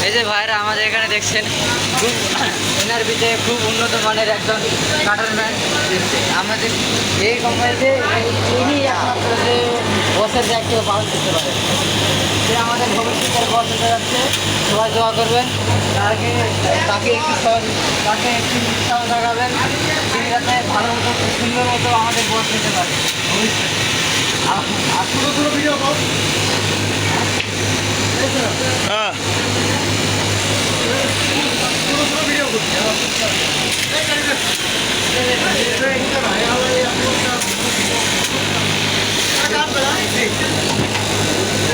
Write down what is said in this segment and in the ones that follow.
এই যে ভাইরা আমাদের এখানে দেখছেন খুব এনআরবিতে খুব উন্নত মানের একজন কাটারম্যান আমাদের এই কোম্পানিতে ইনি একমাত্র যে বসের দায়িত্ব পালন করতে পারে। সে আমাদের ভবিষ্যতের বস হতে যাচ্ছে, সবাই দোয়া করবেন। তাকে একটু উৎসাহ জাগাবেন, তিনি যাতে ভালো মতো সুন্দর মতো আমাদের বস নিতে পারে ভবিষ্যতে। আর পুরো ভিডিও হ্যাঁ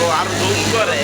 ও আর জুম করে